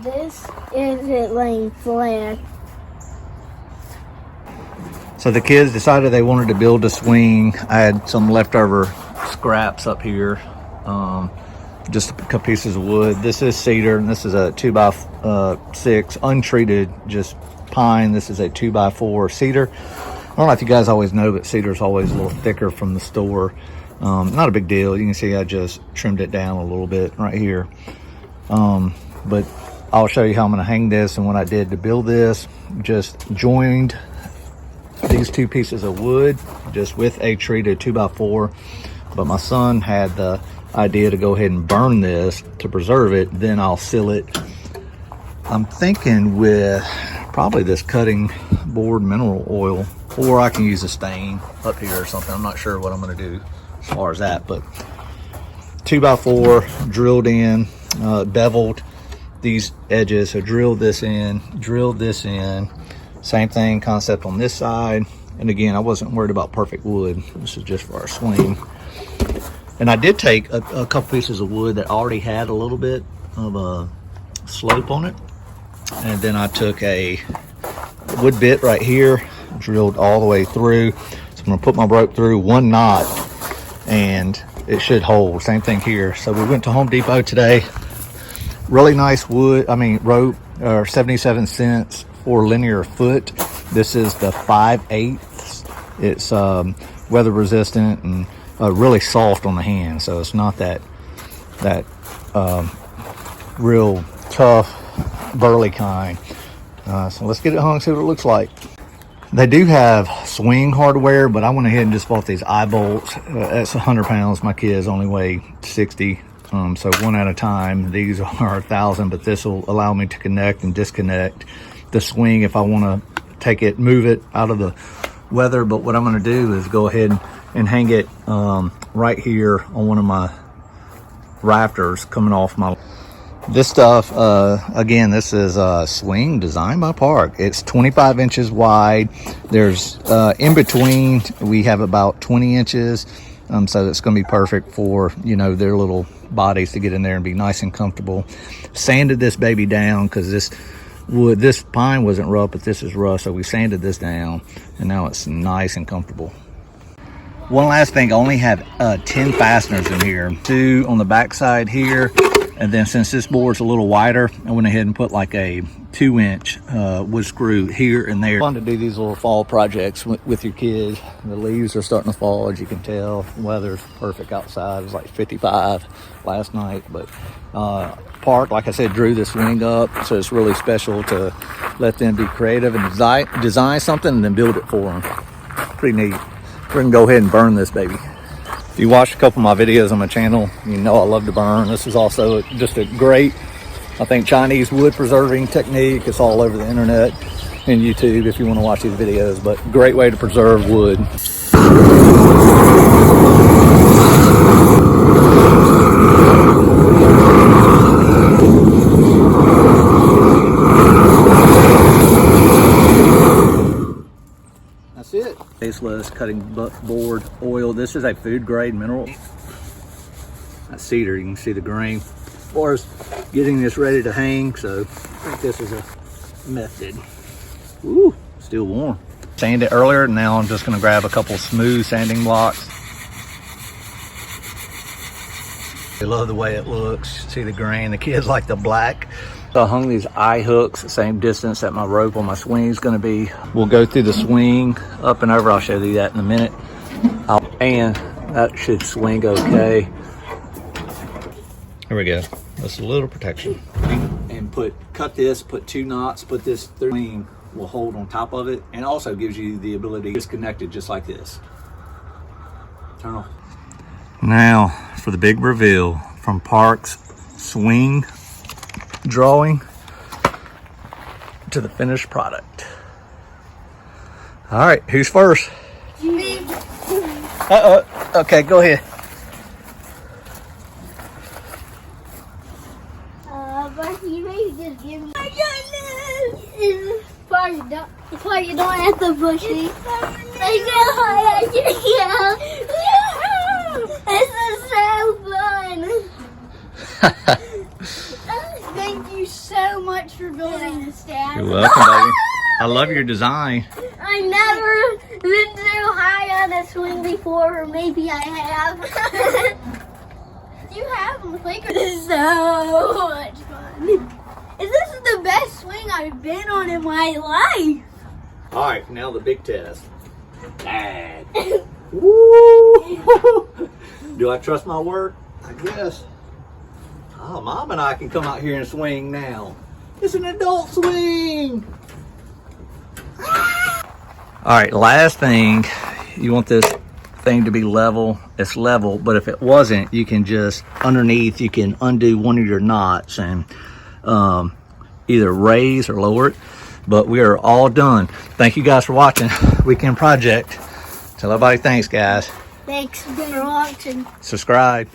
this isn't laying flat. So the kids decided they wanted to build a swing. I had some leftover scraps up here, just a couple pieces of wood. This is cedar, and this is a 2x6 untreated, just pine. This is a 2x4 cedar. I don't know if you guys always know, but cedar is always a little thicker from the store. Not a big deal. You can see I just trimmed it down a little bit right here. But I'll show you how I'm going to hang this. And what I did to build this, just joined these two pieces of wood just with a treated 2x4. But my son had the idea to go ahead and burn this to preserve it. Then I'll seal it. I'm thinking with probably this cutting board mineral oil, or I can use a stain up here or something. I'm not sure what I'm going to do as far as that, but 2x4 drilled in, beveled these edges. So drilled this in, same thing concept on this side. And again, I wasn't worried about perfect wood. This is just for our swing. And I did take a couple pieces of wood that already had a little bit of a slope on it. And then I took a wood bit right here, drilled all the way through. So I'm gonna put my rope through one knot and it should hold. Same thing here. So we went to Home Depot today. Really nice wood, rope, 77 cents for linear foot. This is the 5/8. It's weather resistant and really soft on the hand. So it's not that real tough, burly kind. So let's get it hung, see what it looks like. They do have swing hardware, but I went ahead and just bought these eye bolts. That's 100 pounds. My kids only weigh 60. So one at a time. These are 1,000, but this will allow me to connect and disconnect the swing if I want to take it, move it out of the weather. But what I'm going to do is go ahead and hang it right here on one of my rafters coming off my. This stuff, again, this is a swing designed by Park. It's 25 inches wide. There's in between, we have about 20 inches. So it's going to be perfect for, their little bodies to get in there and be nice and comfortable. Sanded this baby down because this pine wasn't rough, but this is rough. So we sanded this down and now it's nice and comfortable. One last thing, I only have 10 fasteners in here. 2 on the back side here. And then since this board's a little wider, I went ahead and put like a 2-inch wood screw here and there. Fun to do these little fall projects with your kids. The leaves are starting to fall, as you can tell. The weather's perfect outside. It was like 55 last night. But Park, like I said, drew this swing up. So it's really special to let them be creative and design something and then build it for them. Pretty neat. We're gonna go ahead and burn this baby. If you watched a couple of my videos on my channel, you know I love to burn. This is also just a great, I think, Chinese wood preserving technique. It's all over the internet and YouTube if you want to watch these videos, but great way to preserve wood. That's it. Faceless cutting board oil. This is a food grade mineral. That's cedar. You can see the grain. As far as getting this ready to hang, so I think this is a method. Ooh, still warm. Sanded it earlier. Now I'm just going to grab a couple smooth sanding blocks. I love the way it looks. See the grain. The kids like the black. So I hung these eye hooks the same distance that my rope on my swing is going to be. We'll go through the swing up and over. I'll show you that in a minute. And that should swing okay. Here we go. That's a little protection. And cut this, put 2 knots, put this through. Will hold on top of it and also gives you the ability to disconnect it just like this. Turn off. Now for the big reveal from Park's swing drawing to the finished product. All right, who's first? Me. Okay, go ahead. But you may just give me. It's why you don't have to push it. This is so fun. Thank you so much for building this, Dad. You're welcome, baby. I love your design. I never been so high on a swing before, or maybe I have. You have on the playground. This is so much fun. This is the best swing I've been on in my life. All right, now the big test. Dad. Woo! Do I trust my work? I guess. Oh, Mom and I can come out here and swing now. It's an adult swing. All right, last thing, you want this thing to be level. It's level, but if it wasn't, you can just underneath, you can undo one of your knots and either raise or lower it. But we are all done. Thank you guys for watching Weekend Project. Tell everybody thanks, guys. Thanks for watching. Subscribe.